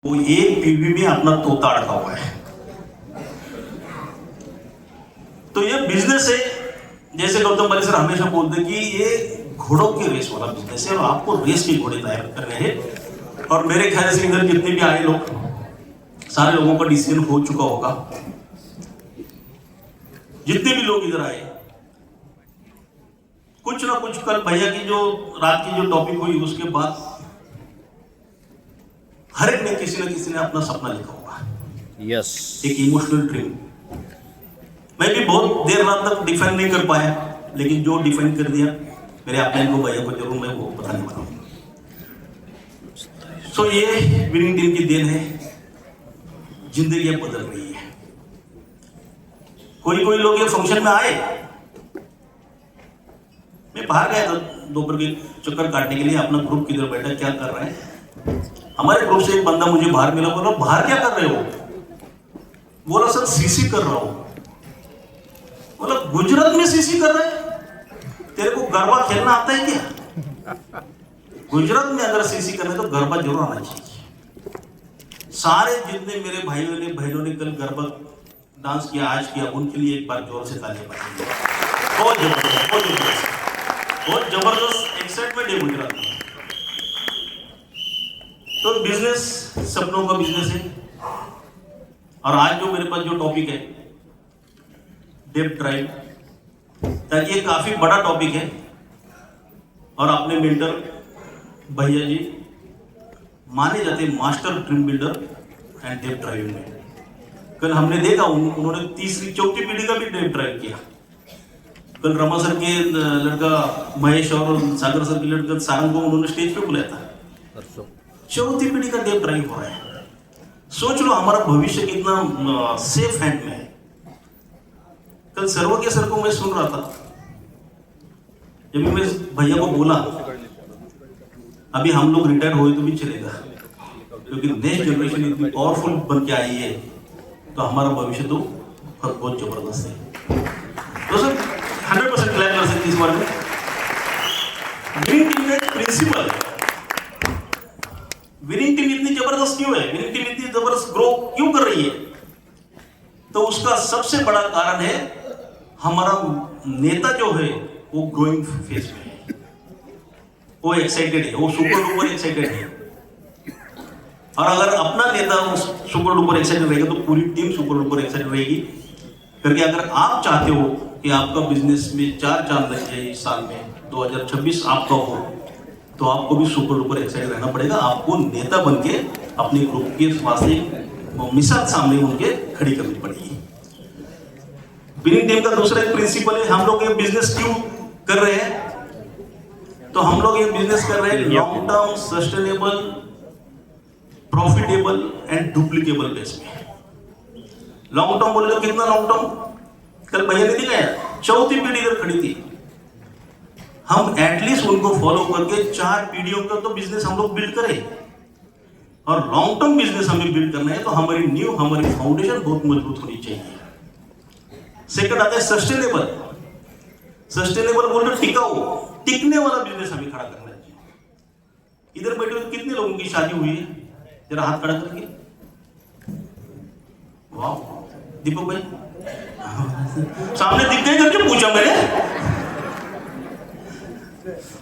वो एक पीवी में अपना तोता अड़का हुआ है। तो ये बिजनेस है, जैसे गौतम बाली सर हमेशा बोलते कि ये घोड़ों की रेस वाला बिजनेस है और आपको रेस के घोड़े तैयार कर रहे हैं। और मेरे ख्याल से इधर जितने भी आए लोग, सारे लोगों का डिसीजन हो चुका होगा। जितने भी लोग इधर आए, कुछ ना कुछ कल भैया की जो रात की जो टॉपिक हुई उसके बाद हर एक ने किसी न किसी ने अपना सपना लिखा होगा। यस, एक इमोशनल ड्रीम। मैं भी बहुत देर रात तक डिफाइन नहीं कर पाया, लेकिन जो डिफाइन कर दिया मेरे अपने को भैया को जरूर मैं वो बताने वाला हूँ। सो ये विनिंग टीम की देन है, जिंदगी बदल रही है। कोई कोई लोग ये फंक्शन में आए, मैं बाहर गया था दोपहर के चक्कर काटने के लिए, अपना ग्रुप किधर बैठा क्या कर रहे हैं। हमारे ग्रुप से एक बंदा मुझे बाहर मिला, बोला बाहर क्या कर रहे हो? बोला सर सीसी कर रहा हूं। बोला गुजरात में सीसी कर रहे हैं? तेरे को गरबा खेलना आता है क्या? गुजरात में अगर सीसी करना है तो गरबा जरूर आना चाहिए। सारे जितने मेरे भाइयों ने बहनों ने कल गरबा डांस किया, आज किया, उनके लिए एक बार जोर से तालियां बजाइए। बहुत जबरदस्त, बहुत जबरदस्त, बहुत जबरदस्त एक्साइटमेंट है गुजरात में। तो बिजनेस सपनों का बिजनेस है। और आज जो मेरे पास जो टॉपिक है डेब्ट ड्राइव, ताकि ये काफी बड़ा टॉपिक है और अपने मेंटर भैया जी माने जाते मास्टर ड्रीम बिल्डर एंड डेब्ट ड्राइव में। कल हमने देखा उन्होंने तीसरी चौथी पीढ़ी का भी डेब्ट ड्राइव किया। कल रमा सर के लड़का महेश और सागर सर के लड़का सारंग को उन्होंने स्टेज पे बुलाया था। चौथी पीढ़ी का डेब्ट ड्राइव हो रहा है। सोच लो हमारा भविष्य कितना सेफ हैंड में है। कल सर्वज्ञ सर को मैं सुन रहा था, जब मैं भैया को बोला अभी हम लोग रिटायर हुए तो भी चलेगा, क्योंकि नेक्स्ट जनरेशन इतनी पावरफुल बन के आई है, तो हमारा भविष्य तो बहुत जबरदस्त है। तो सर 100% क्लियर कर सकते इस बारे में। विनिंग टीम का प्रिंसिपल, विनिंग टीम इतनी जबरदस्त क्यों है, विनिंग टीम इतनी जबरदस्त ग्रो क्यों कर रही है? तो उसका सबसे बड़ा कारण है हमारा नेता जो है वो ग्रोइंग फेज में है, वो एक्साइटेड है, वो सुपर डुपर एक्साइटेड है। और अगर अपना नेता सुपर डुपर एक्साइटेड रहेगा तो पूरी टीम सुपर डुपर एक्साइटेड रहेगी। क्योंकि अगर आप चाहते हो कि आपका बिजनेस में 4 चांद लग जाए इस साल में 2026 आपका हो, तो आपको भी सुपर डुपर एक्साइटेड रहना पड़ेगा। आपको नेता बन के अपने ग्रुप के वास्ते मिसाल सामने उनके खड़ी करनी पड़ेगी। विनिंग टीम का दूसरा एक प्रिंसिपल है, हम लोग ये बिजनेस क्यों कर रहे हैं? तो हम लोग ये बिजनेस कर रहे हैं long term, sustainable, profitable and duplicable base में। लॉन्ग टर्म बोले तो कितना लॉन्ग टर्म? कल भैया ने दिखाया, चौथी पीढ़ी इधर खड़ी थी, हम एटलीस्ट उनको फॉलो करके 4 पीढ़ियों का तो बिजनेस हम लोग बिल्ड करें। और लॉन्ग टर्म बिजनेस हमें बिल्ड करना है तो हमारी नींव, हमारी फाउंडेशन बहुत मजबूत होनी चाहिए। सेकंड आता है सस्टेनेबल। सस्टेनेबल बोल रहे टिकाऊ, टिकने वाला बिजनेस हमें खड़ा करना चाहिए। इधर बैठे हुए कितने लोगों की शादी हुई है? जरा हाथ खड़ा करके। वाह दीपक भाई सामने दिख गए करके पूछा मैंने।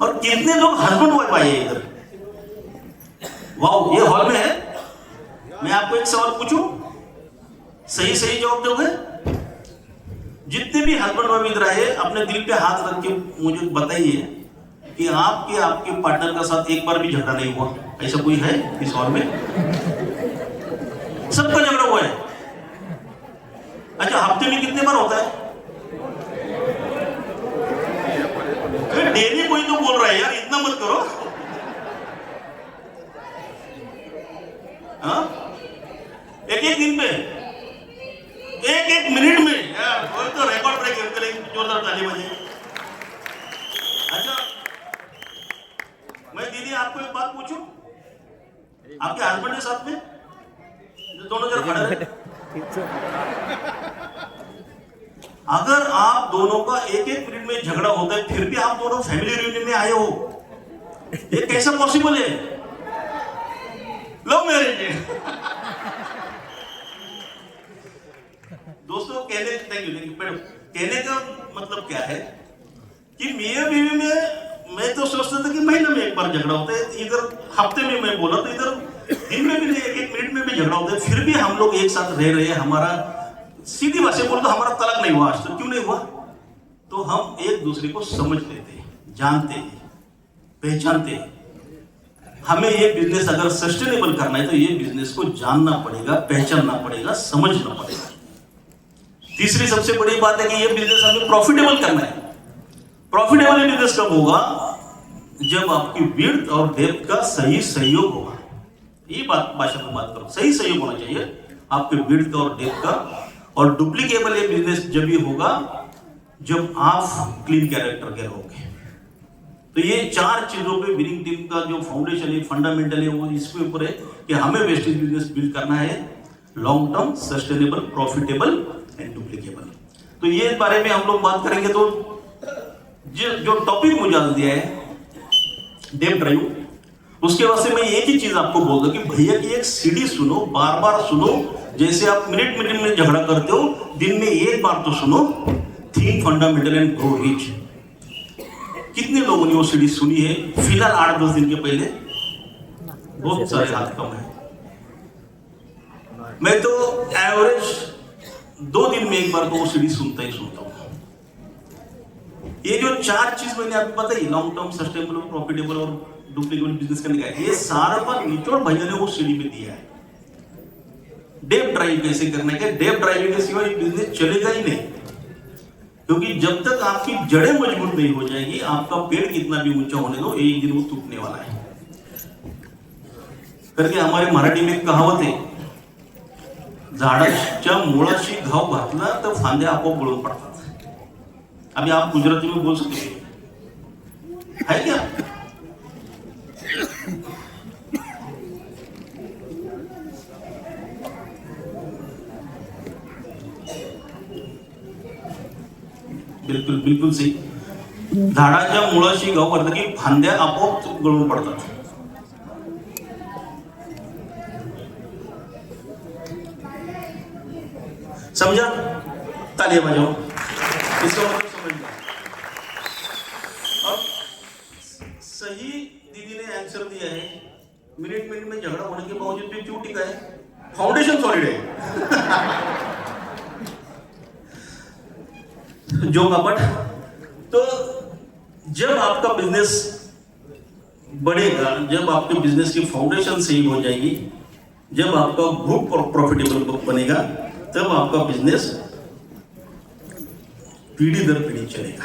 और कितने लोग हस्बैंड वाइफ आए हैं इधर? वाह, ये हॉल में है। मैं आपको एक सवाल पूछूं, सही सही जवाब दोगे? जितने भी हस्बैंड वाइफ इधर आए, अपने दिल पे हाथ रख के मुझे बताइए कि आपके पार्टनर का साथ एक बार भी झगड़ा नहीं हुआ। ऐसा कोई है इस हॉल में? सबका झगड़ा हुआ है। अच्छा, हफ्ते में कितने बार होता है? डेली कोई तो बोल रहा है यार, इतना मत करो। हाँ, एक दिन पे, एक मिनट में यार, कोई तो रिकॉर्ड ब्रेक करके जोरदार ताली बजे। अच्छा, मैं दीदी आपको एक बात पूछूं, आपके हस्बैंड के साथ में दोनों जन खड़े हैं, अगर आप दोनों का एक मिनट में झगड़ा होता है फिर भी आप दोनों फैमिली रियूनियन में आए हो, ये कैसा पॉसिबल है? लव मैरिज है। कहने का मतलब क्या है कि मियां बीवी में मैं तो सोचता था कि महीने में एक बार झगड़ा होता है, इधर हफ्ते में मैं बोला तो इधर दिन में भी नहीं, एक मिनट में भी झगड़ा होता है, फिर भी हम लोग एक साथ रह रहे हैं। हमारा सीधी भाषा बोल तो हमारा तलाक नहीं हुआ आज तक। क्यों नहीं हुआ? तो हम एक दूसरे को समझ लेते हैं, जानते हैं, पहचानते हैं। हमें ये बिजनेस अगर सस्टेनेबल करना है तो ये बिजनेस को जानना पड़ेगा, पहचानना पड़ेगा, समझना पड़ेगा। तीसरी सबसे बड़ी बात है कि ये बिजनेस हमें प्रॉफिटेबल करना है। प्रॉफिटेबल बिजनेस कब होगा? जब आपकी विड्थ और डेप्थ का सही सहयोग होगा। ये बात भाषा में बात करो, सही सहयोग होना चाहिए आपके विड्थ का और डेप्थ का। और डुप्लीकेबल ये बिजनेस जब भी होगा जब आप क्लीन कैरेक्टर के रहोगे। तो ये 4 चीजों पे विनिंग टीम का जो फाउंडेशन है, फंडामेंटल है, वो इसके ऊपर है कि हमें वेस्टेज बिजनेस बिल्ड करना है long term, sustainable, profitable and duplicable. तो ये बारे में हम लोग बात करेंगे। तो जो टॉपिक मुझे आज दिया है डेप्थ ड्राइव, उसके वास्ते मैं एक ही चीज आपको बोल दूं कि भैया की एक सीडी सुनो, बार बार सुनो। जैसे आप मिनट में झगड़ा करते हो, दिन में एक बार तो सुनो। Think fundamental and grow rich. कितने लोगों ने वो सीडी सुनी है फिलहाल 8-10 दिन के पहले? बहुत सारे हाथ कम है। मैं तो एवरेज 2 दिन में एक बार तो वो सीडी सुनता ही सुनता हूं। ये जो 4 चीज मैंने आपको बताई, लॉन्ग टर्म, सस्टेनेबल, प्रॉफिटेबल और डुप्लीकेबल बिजनेस करने का, ये सारा पर निचोड़ भैया ने वो सीडी में दिया है। डेप्थ ड्राइव कैसे करने का? डेप्थ ड्राइविंग के सिवा ये बिजनेस चलेगा ही नहीं, क्योंकि जब तक आपकी जड़ें मजबूत नहीं हो जाएगी, आपका पेड़ कितना भी ऊंचा होने दो, एक दिन वो टूटने वाला है। करके हमारे मराठी में एक कहावत है, झाडाच्या मुळाशी घाव घातला तर फांद्या आपोआप गळून पडतात। अभी आप गुजराती में बोल सकते है क्या? बिल्कुल बिल्कुल सही। झाडाच्या मुळाशी घाव घातला की फांद्या आपोआप गळून पडतात। समझा? तालियां बजाओ। इसका मतलब समझ लो। अब सही दीदी ने आंसर दिया है। मिनट में झगड़ा होने के बावजूद भी क्यों टिका है? फाउंडेशन सॉलिड है। जो कपट। तो जब आपका बिजनेस बढ़ेगा, जब आपके बिजनेस की फाउंडेशन सही हो जाएगी, जब आपका ग्रुप प्रॉफिटेबल बनेगा, तब आपका बिजनेस पीढ़ी दर पीढ़ी चलेगा।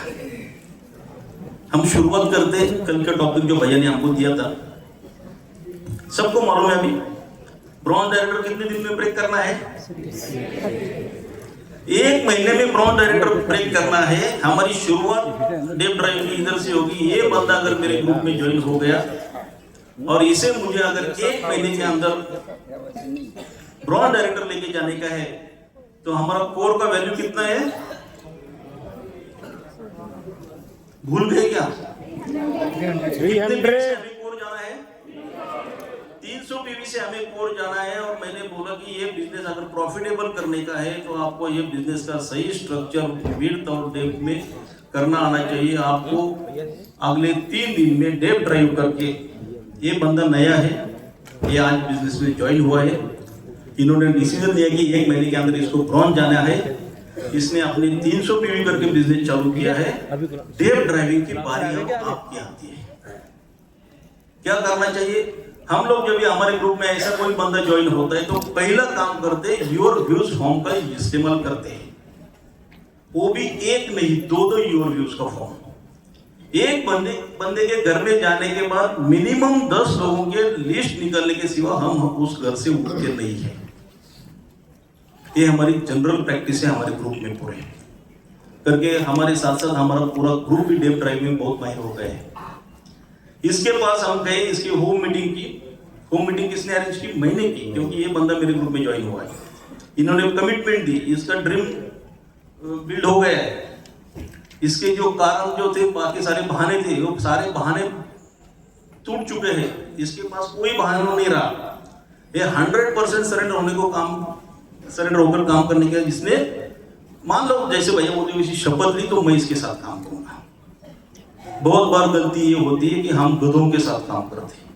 हम शुरुआत करते हैं कल का टॉपिक जो भैया ने हमको दिया था। सबको मालूम है अभी ब्रॉन्ज डायरेक्टर कितने दिन में ब्रेक करना है? 1 महीने में ब्रॉन्ज डायरेक्टर ब्रेक करना है। हमारी शुरुआत डेप्थ ड्राइव की इधर से होगी। ये बंदा अगर मेरे ग्रुप में ज्वाइन हो गया और इसे मुझे अगर 1 महीने के अंदर ब्रॉन्ज डायरेक्टर लेके जाने का है, तो हमारा कोर का वैल्यू कितना है? भूल गए क्या? 300 कोर जाना है। 300 पीवी से हमें कोर जाना है। और मैंने बोला कि ये बिजनेस अगर प्रॉफिटेबल करने का है तो आपको ये बिजनेस का सही स्ट्रक्चर विड्थ और डेप्थ में करना आना चाहिए। आपको अगले 3 दिन में डेप्थ ड्राइव करके, ये बंदा नया है, ये आज बिजनेस में ज्वाइन हुआ है, इन्होंने डिसीजन लिया कि 1 महीने के अंदर इसको ब्रॉन्ज जाना है। इसने अपने 300 पीवी करके बिजनेस चालू किया है। डेप्थ ड्राइविंग की बारी अब आपकी आती है। क्या करना चाहिए? हम लोग जब भी हमारे ग्रुप में ऐसा कोई बंदा ज्वाइन होता है तो पहला काम करते हैं योर व्यूज फॉर्म का इस्तेमाल करते हैं। वो भी एक नहीं, 2 योर व्यूज का फॉर्म। एक बंदे के घर में जाने के बाद मिनिमम 10 लोगों के लिस्ट निकालने के सिवा हम उस घर से उठते नहीं है। ये हमारी जनरल प्रैक्टिस है हमारे ग्रुप में पूरे करके। हमारे साथ साथ हमारा पूरा ग्रुप भी डेप्थ ड्राइव में बहुत माहिर हो गए हैं। इसके पास हम गए, इसकी होम मीटिंग की। होम मीटिंग किसने अरेंज की? मैंने की, क्योंकि ये बंदा मेरे ग्रुप में ज्वाइन हुआ है। इन्होंने कमिटमेंट दी, इसका ड्रीम बिल्ड हो गया है। इसके जो कारण जो थे, बाकी सारे बहाने थे, वो सारे बहाने टूट चुके हैं। इसके पास कोई बहाना नहीं रहा। ये 100% सरेंडर होने को सरेंडर होकर काम करने का इसने मान लो जैसे भैया मोदी वैसी शपथ ली तो मैं इसके साथ काम करूंगा। बहुत बार गलती ये होती है कि हम गधों के साथ काम करते हैं।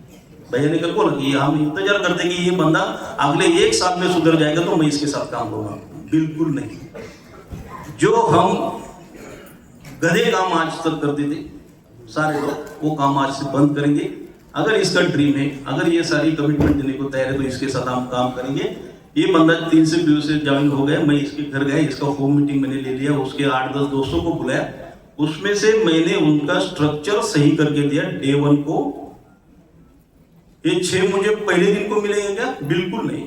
भैया ने कल बोला कि हम इंतजार करते कि ये बंदा अगले 1 साल में सुधर जाएगा तो मैं इसके साथ काम करूंगा। बिल्कुल नहीं। जो हम गधे काम आज तक करते थे सारे लोग, वो काम आज से बंद करेंगे। अगर इसका ड्रीम है, अगर ये सारी कमिटमेंट देने को तैयार है तो इसके साथ हम काम करेंगे। ये बंदा 3 से व्यू से ज्वाइन हो गया, मैं इसके घर गया, इसका होम मीटिंग मैंने ले लिया, उसके 8-10 दोस्तों को बुलाया, उसमें से मैंने उनका स्ट्रक्चर सही करके दिया डे 1 को। ये 6 मुझे पहले दिन को मिलेंगे क्या? बिल्कुल नहीं।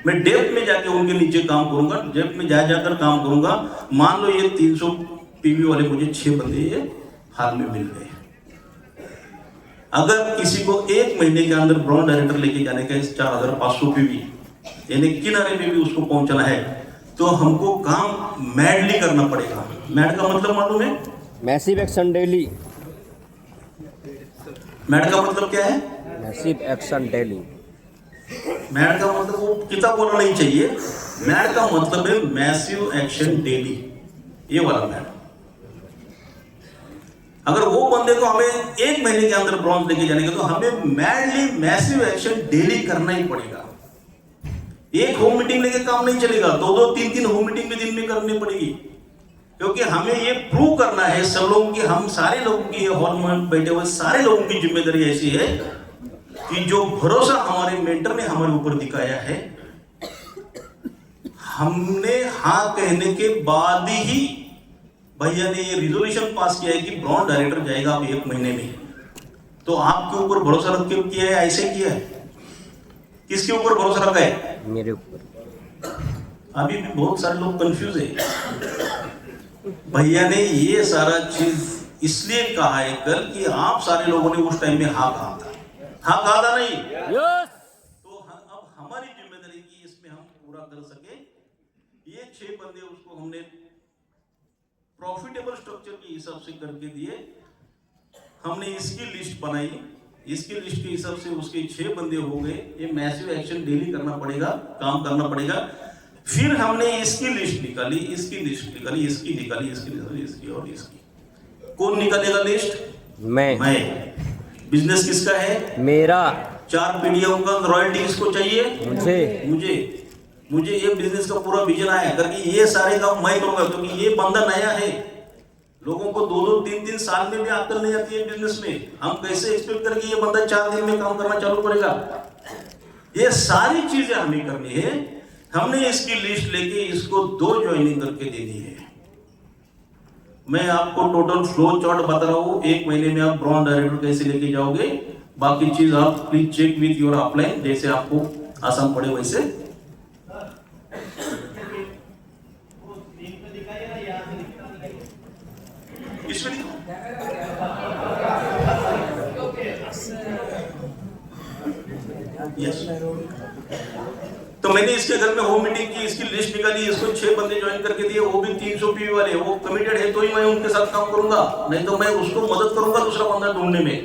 मैं डेप्थ में जाके उनके नीचे काम करूंगा, डेप्थ में जाकर काम करूंगा। मान लो ये 300 पीवी वाले मुझे 6 बंदे ये हाल में मिल गए। अगर किसी को 1 महीने के अंदर ब्रांड डायरेक्टर लेके जाने का 4500 पीवी यानी किनारे में भी उसको पहुंचना है तो हमको काम मैडली करना पड़ेगा। मैड का मतलब मालूम है? Massive action daily. मैड का मतलब क्या है? Massive action daily. मैड का मतलब वो किताब बोलना नहीं चाहिए। मैड का मतलब है मैसिव एक्शन डेली, ये वाला मैड। अगर वो बंदे को हमें 1 महीने के अंदर ब्रॉन्ज लेके जाने का तो हमें मैडली मैसिव एक्शन डेली करना ही पड़ेगा। एक होम मीटिंग लेके काम नहीं चलेगा, 2-2, 3-3 होम मीटिंग भी दिन में करनी पड़ेगी, क्योंकि हमें ये प्रूव करना है सब लोगों की, हम सारे लोगों की, हॉल में बैठे हुए सारे लोगों की जिम्मेदारी ऐसी है कि जो भरोसा हमारे मेंटर ने हमारे ऊपर दिखाया है, हमने हाँ कहने के बाद ही भैया ने ये रिजोल्यूशन पास किया है कि ब्रांड डायरेक्टर जाएगा अब 1 महीने में। तो आपके ऊपर भरोसा रख के किया है, ऐसे किया है? किसके ऊपर भरोसा रखा है? मेरे ऊपर। अभी भी बहुत सारे लोग कंफ्यूज है। भैया ने ये सारा चीज इसलिए कहा है कल कि आप सारे लोगों ने उस टाइम में हाँ कहा था। हाँ कहा था नहीं? यस। तो अब हमारी जिम्मेदारी की इसमें हम पूरा कर सके। ये 6 बंदे उसको हमने प्रॉफिटेबल स्ट्रक्चर के हिसाब से करके दिए। हमने इसकी लिस्ट बनाई, इसकी लिस्ट के हिसाब से उसके 6 बंदे हो गए। ये मैसिव एक्शन डेली करना पड़ेगा, काम करना पड़ेगा। फिर हमने इसकी लिस्ट निकाली, इसकी लिस्ट निकाली, इसकी निकाली, इसकी निकाली, इसकी और इसकी। कौन निकालेगा लिस्ट? मैं। बिजनेस किसका है? मेरा। 4 पीढ़ियों का रॉयल्टी किसको चाहिए? मुझे ये बिजनेस का पूरा विजन आया करके ये सारे काम मैं करूंगा, क्योंकि ये बंदा नया है। लोगों को 2-2, 3-3 साल में भी अक्ल नहीं आती है बिजनेस में। हम कैसे एक्सपेक्ट करें कि ये बंदा 4 दिन में काम करना चालू करेगा? ये सारी चीजें हमें करनी है। हमने इसकी लिस्ट लेके इसको 2 ज्वाइनिंग करके देनी है। मैं आपको टोटल फ्लो चार्ट बता रहा हूँ। 1 महीने में आप ब्रांड डायरेक्टर कैसे लेके जाओगे, बाकी चीज आप please check with your upline, जैसे आपको आसान पड़े वैसे। इसमें यस। तो मैंने इसके घर में होम मीटिंग की, इसकी लिस्ट निकाली, इसको 6 बंदे ज्वाइन करके दिए, वो भी 300 पीवी वाले। वो कमिटेड है तो ही मैं उनके साथ काम करूंगा, नहीं तो मैं उसको मदद करूंगा दूसरा बंदा ढूंढने में।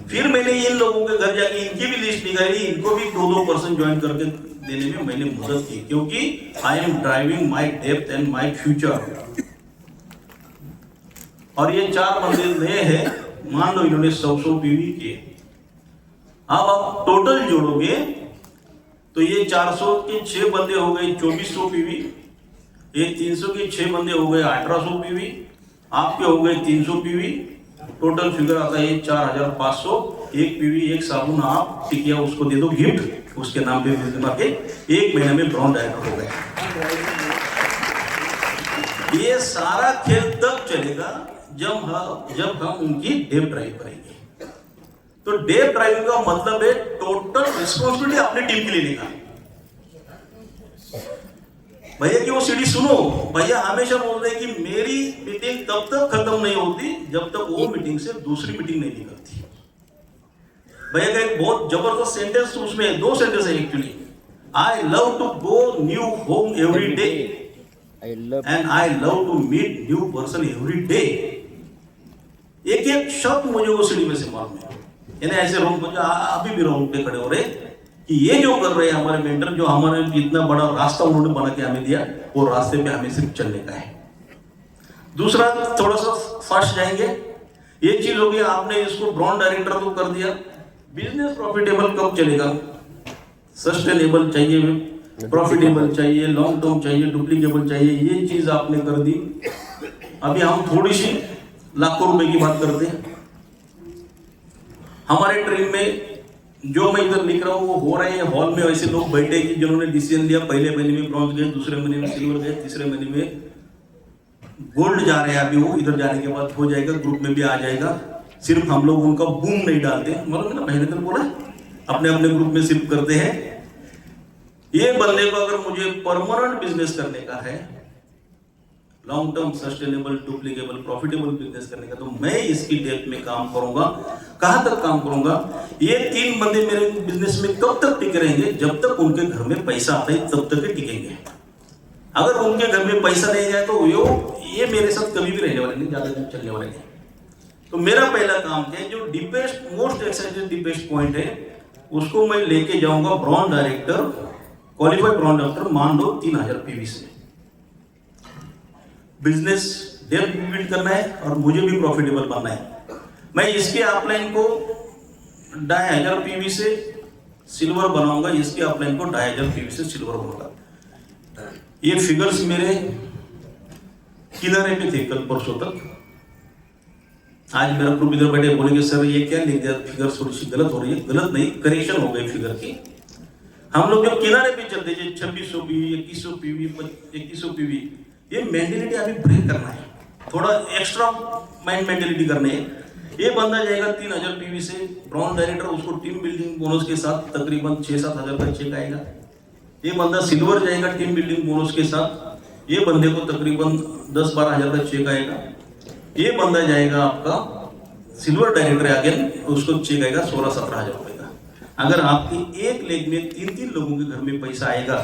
फिर मैंने इन लोगों के घर जाके इनकी भी लिस्ट निकाली, इनको भी 2-2 पर्सन ज्वाइन करके देने में मैंने मदद की, क्योंकि I am driving my depth and my future. और ये 4 बंदे नए हैं, मान लो इन्होंने 100 पीवी किए। अब आप टोटल जोड़ोगे तो ये 400 के 6 बंदे हो गए 2400 पीवी, ये 300 के 6 बंदे हो गए 1800 पीवी, आपके हो गए 300 पीवी। टोटल फिगर आता है 4500। 1 पीवी 1 साबुन आप टिकिया उसको दे दो गिफ्ट, उसके नाम पे बिजनेस के 1 महीने में ब्रांड डायरेक्टर हो गए। ये सारा खेल तब चलेगा जब हम उनकी डेप ड्राइव करेंगे। तो डेप ड्राइविंग का मतलब है टोटल रिस्पॉन्सिबिलिटी अपने टीम के लिए लेना। भैया की वो सीढ़ी सुनो। भैया हमेशा बोलते हैं कि मेरी मीटिंग तब तक खत्म नहीं होती जब तक वो मीटिंग से दूसरी मीटिंग नहीं निकलती। भैया का एक बहुत जबरदस्त सेंटेंस उसमें 2 सेंटेंस है actually. I love to go new home every day and I love to meet new person every day. एक शब्द मुझे वो सीढ़ी में से मालूम है। यानी ऐसे रोंग मुझे अभी भी रोंग पे खड़े हो रहे कि ये जो कर रहे हैं हमारे मेंटर, जो हमारे इतना बड़ा रास्ता उन्होंने बना के हमें दिया, वो रास्ते पे हमें सिर्फ चलने का है। दूसरा, थोड़ा सा फास्ट जाएंगे। ये चीज हो गई, आपने इसको ब्रांड डायरेक्टर तो कर दिया। बिजनेस प्रॉफिटेबल कब चलेगा? सस्टेनेबल चाहिए, प्रॉफिटेबल चाहिए, लॉन्ग टर्म चाहिए, डुप्लीकेबल चाहिए, ये चीज आपने कर दी। अभी हम थोड़ी सी लाखों रुपए की बात करते हैं। हमारे ट्रेन में जो मैं इधर लिख रहा हूँ वो हो रहे हैं। हॉल में ऐसे लोग बैठे कि जिन्होंने डिसीजन लिया, पहले महीने में ब्रॉन्ज गए, दूसरे महीने में सिल्वर गए, तीसरे महीने में गोल्ड जा रहे हैं। अभी वो इधर जाने के बाद हो जाएगा, ग्रुप में भी आ जाएगा। सिर्फ हम लोग उनका बूम नहीं डालते, मतलब ना महीने तक बोला, अपने अपने ग्रुप में शिफ्ट करते हैं। ये बंदे को अगर मुझे परमानेंट बिजनेस करने का है, long term sustainable duplicable profitable business करने का, तो मैं इसकी डेप्थ में काम करूंगा। कहां तक काम करूंगा? ये 3 बंदे मेरे बिजनेस में कब तक टिके रहेंगे? जब तक उनके घर में पैसा आता है तब तक ही टिकेंगे। अगर उनके घर में पैसा नहीं जाए तो ये मेरे साथ कभी भी रहने वाले नहीं, ज्यादा दिन चलने वाले नहीं। तो मेरा पहला काम है, जो deepest most excited deepest point है, उसको मैं लेके जाऊंगा brand director, qualified brand director, मान लो 3000 पीवी से। बिजनेस डेप्थ बिल्ड करना है और मुझे भी प्रॉफिटेबल बनना है। मैं इसके अपलाइन को 2500 पीवी से सिल्वर बनाऊंगा, इसके अपलाइन को 2500 पीवी से सिल्वर बनाऊंगा। ये फिगर्स मेरे किनारे पे थे कल परसों तक। आज मेरा ग्रुप इधर बैठे, बोलेंगे सर ये क्या लिख दिया, फिगर थोड़ी सी गलत हो रही है। गलत नहीं, करेक्शन हो गई फिगर की। हम लोग जो किनारे पे चलते हैं 2600 पीवी, 2100 पीवी, 2100 पीवी, ये मेंटेलिटी अभी ब्रेक करना है, थोड़ा एक्स्ट्रा माइंड मेंटेलिटी करनी है। ये बंदा जाएगा 3000 पीवी से ब्रांड डायरेक्टर, उसको टीम बिल्डिंग बोनस के साथ तकरीबन 6-7 हजार का चेक आएगा। ये बंदा सिल्वर जाएगा टीम बिल्डिंग बोनस के साथ, ये बंदे को तकरीबन 10-12 हजार का चेक आएगा। ये बंदा जाएगा आपका सिल्वर डायरेक्टर आगे, उसको चेक आएगा 16-17 हजार रुपए का। अगर आपकी एक लेग में 3-3 लोगों के घर में पैसा आएगा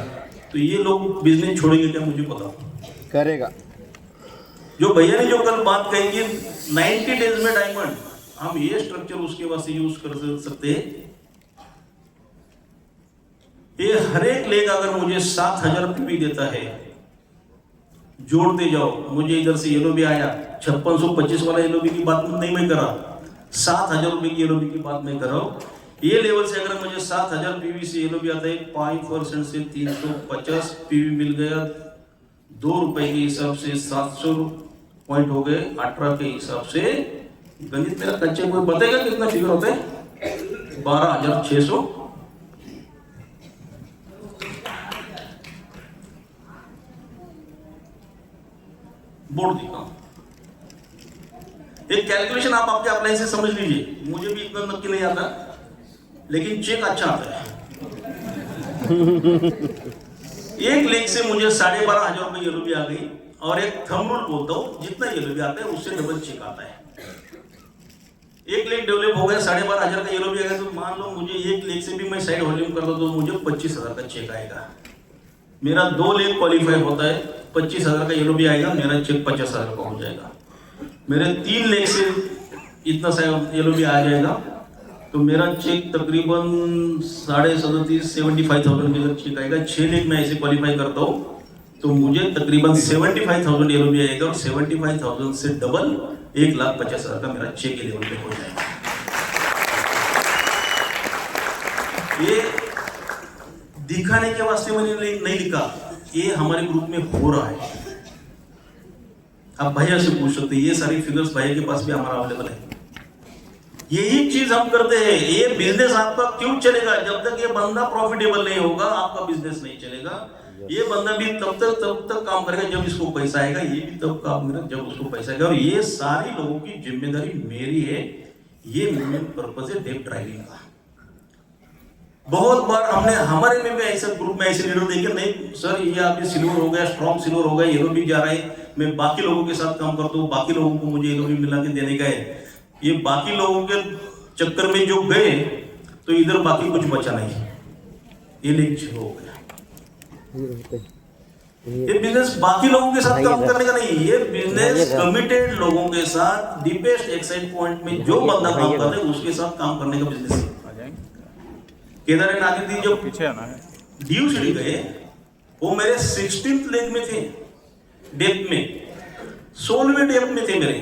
तो ये लोग बिजनेस छोड़ेंगे क्या? मुझे पता करेगा। जो भैया ने जो कल बात कही कि 90 डेज में डायमंड, हम ये स्ट्रक्चर उसके वास्ते यूज कर सकते हैं। ये हर एक लेग अगर मुझे 7000 पीवी देता है, जोड़ते जाओ, मुझे इधर से येलो भी आया, 5625 वाला येलो भी की बात नहीं मैं कर रहा, 7000 रुपए की येलो भी की बात मैं कर रहा हूं। ये लेवल से अगर मुझे 7000 पीवी से येलो भी आता है, 5% से 350 पीवी मिल गया, 2 रुपए के हिसाब से 700 पॉइंट हो गए, 18 के हिसाब से गणित मेरा कच्चे, कोई बताएगा कितना फिगर होता है? 12600। बोर्ड दिखा, एक कैलकुलेशन आप आपके अपलाइन से समझ लीजिए। मुझे भी इतना नक्की नहीं आता, लेकिन चेक अच्छा आता है। एक लेग से मुझे 12,500 रुपए येलो भी आ गई, और एक थंब रूल बोलता हूं, जितना येलो भी आता है उससे डबल चेक आता है। एक लेग डेवलप हो गया, 12,500 का येलो भी आ गया, तो मान लो मुझे एक लेग से भी मैं साइड वॉल्यूम करता तो मुझे 25,000 का चेक आएगा। मेरा 2 लेग क्वालिफाई होता है, 25,000 का येलो भी आएगा, मेरा चेक 50,000 का हो जाएगा। मेरे 3 लेग से इतना सा येलो भी आ जाएगा, तो मेरा चेक तकरीबन 75,000 का चेक आएगा। 6 लेग में ऐसे क्वालिफाई करता हूँ तो मुझे तकरीबन 75,000 येलो भी आएगा, और 75,000 से डबल 1,50,000 का मेरा चेक के लेवल पे हो जाएगा। ये दिखाने के वास्ते मैंने नहीं लिखा, ये हमारे ग्रुप में हो रहा है। आप भैया से पूछ सकते हैं, ये सारी फिगर्स भैया के पास भी हमारा अवेलेबल है। यही चीज हम करते हैं। ये बिजनेस आपका क्यों चलेगा? जब तक ये बंदा प्रॉफिटेबल नहीं होगा आपका बिजनेस नहीं चलेगा। ये बंदा भी तब तक काम करेगा जब इसको पैसा आएगा, ये भी तब काम करेगा जब उसको पैसा आएगा। और ये सारी लोगों की जिम्मेदारी मेरी है। ये मेन पर्पज है डेप्थ ड्राइविंग का। बहुत बार हमने हमारे में भी ऐसे ग्रुप में ऐसे लीडर देखे, नहीं सर ये आपके सिल्वर हो गया, स्ट्रॉन्ग सिल्वर हो गया, येलो भी जा रहा है, मैं बाकी लोगों के साथ काम करता हूँ, बाकी लोगों को मुझे येलो भी मिला के देने का है। ये बाकी लोगों के चक्कर में जो गए तो इधर बाकी कुछ बचा नहीं, ये लीक हो गया। ये बिजनेस बाकी लोगों के साथ काम करने का नहीं, ये बिजनेस कमिटेड लोगों के साथ डीपेस्ट एक्साइट पॉइंट में जो बंदा काम कर रहे है उसके साथ काम करने का बिजनेस है। केदारनाथ आदित्य जब पीछे आना है। ड्यू सीढ़ी गए, वो मेरे 16th लेग में थे, डेप्थ में 16वें डेप्थ में थे मेरे,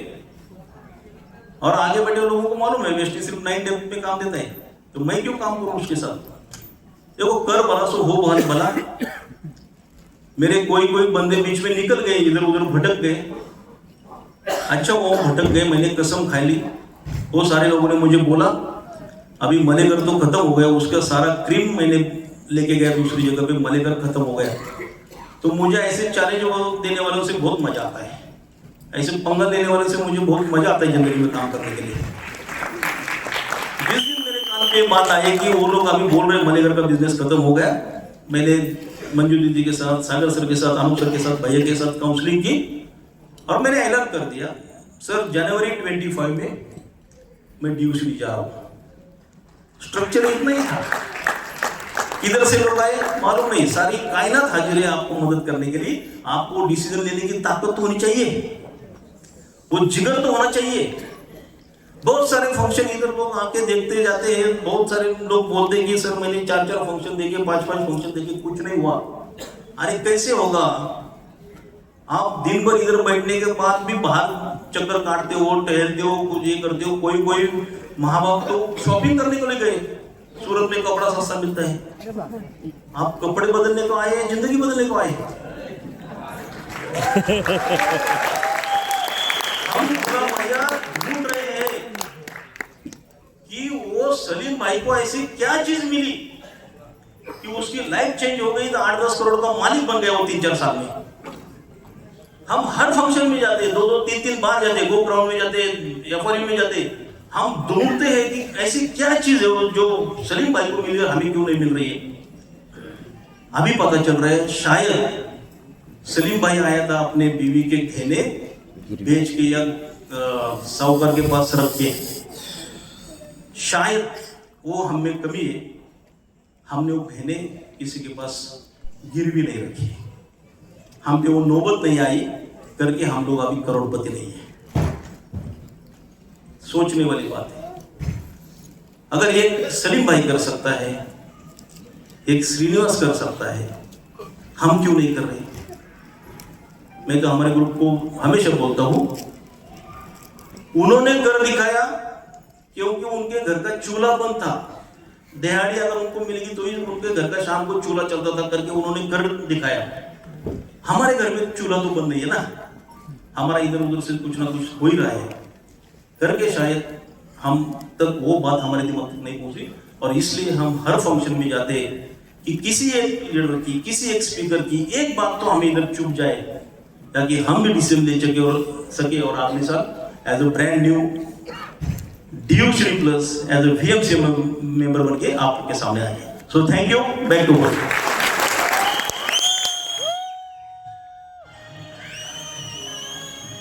और आगे बैठे लोगों को मालूम है वेस्टी सिर्फ 9 डेप्थ में काम देता है, तो मैं क्यों काम करूं उसके साथ। देखो कर भला सो हो भला। मेरे कोई बंदे बीच में निकल गए, इधर उधर भटक गए, अच्छा वो भटक गए, मैंने कसम खाई ली। वो सारे लोगों ने मुझे बोला अभी मलेगर तो खत्म हो गया, उसका सारा क्रीम मैंने लेके गया दूसरी जगह पे, मलेगर खत्म हो गया। तो मुझे ऐसे चैलेंज देने वालों से बहुत मजा आता है, ऐसे पंगा देने वाले से मुझे बहुत मजा आता है जिंदगी में काम करने के लिए। जिस दिन मेरे कान पे बात आई कि वो लोग अभी बोल रहे हैं मलेगर का बिजनेस खत्म हो गया, मैंने मंजू दीदी के साथ, सागर सर के साथ, अनूप सर के साथ, भैया के साथ काउंसलिंग की और मैंने ऐलान कर दिया सर जनवरी 25 में मैं ड्यू सीढ़ी जा रहा हूं। स्ट्रक्चर इतना ही था, किधर से लोग आए मालूम नहीं, सारी कायनात हाजिर है आपको मदद करने के लिए। आपको डिसीजन लेने की ताकत तो होनी चाहिए, वो जिगर तो होना चाहिए। बहुत सारे फंक्शन इधर लोग आके देखते जाते हैं, बहुत सारे लोग बोलते हैं कि सर मैंने 4 फंक्शन देखे, 5 फंक्शन देखे, कुछ नहीं हुआ। अरे कैसे होगा, आप दिन भर इधर बैठने के बाद भी बाहर चक्कर काटते हो, टहलते हो, कुछ ये करते हो। कोई महाभाव तो शॉपिंग करने को ले गए, सूरत में कपड़ा सस्ता मिलता है। आप कपड़े बदलने को आए हैं, जिंदगी बदलने को आए हैं। हम पूरा मजा ढूंढ रहे हैं कि वो सलीम भाई को ऐसी क्या चीज मिली कि उसकी लाइफ चेंज हो गई, तो 8-10 करोड़ का मालिक बन गया वो 3-4 साल में। हम हर फंक्शन में जाते, 2-2, 3-3 बार जाते, गो ग्राउंड में जाते, एफआरयू में जाते। हम ढूंढते हैं कि ऐसी क्या चीज है जो सलीम भाई को मिली और हमें क्यों नहीं मिल रही है। अभी पता चल रहा है शायद सलीम भाई आया था अपने बीवी के गहने बेच के या साहूकार के पास रख के, शायद वो हम में कमी है, हमने वो गहने किसी के पास गिरवी नहीं रखी, हम पे वो नौबत नहीं आई करके हम लोग अभी करोड़पति नहीं है। सोचने वाली बात है। अगर एक सलीम भाई कर सकता है, एक श्रीनिवास कर सकता है, हम क्यों नहीं कर रहे। मैं तो हमारे ग्रुप को हमेशा बोलता हूं, उन्होंने कर दिखाया क्योंकि उनके घर का चूल्हा बंद था। दिहाड़ी अगर उनको मिलेगी तो ही उनके घर का शाम को चूल्हा चलता था करके उन्होंने कर दिखाया। हमारे घर में चूल्हा तो बंद नहीं है ना, हमारा इधर उधर से कुछ ना कुछ हो ही रहा है करके शायद हम तक वो बात हमारे दिमाग तक नहीं पहुंची। और इसलिए हम हर फंक्शन में जाते कि किसी एक लीडर की, किसी एक स्पीकर की एक बात तो हमें इधर चुप जाए, ताकि हम भी डिसीजन ले सके और आपके साथ एज अ ब्रांड न्यू ड्यू सीढ़ी plus as a VMC member बन के आपके सामने आए। So thank you, back to work.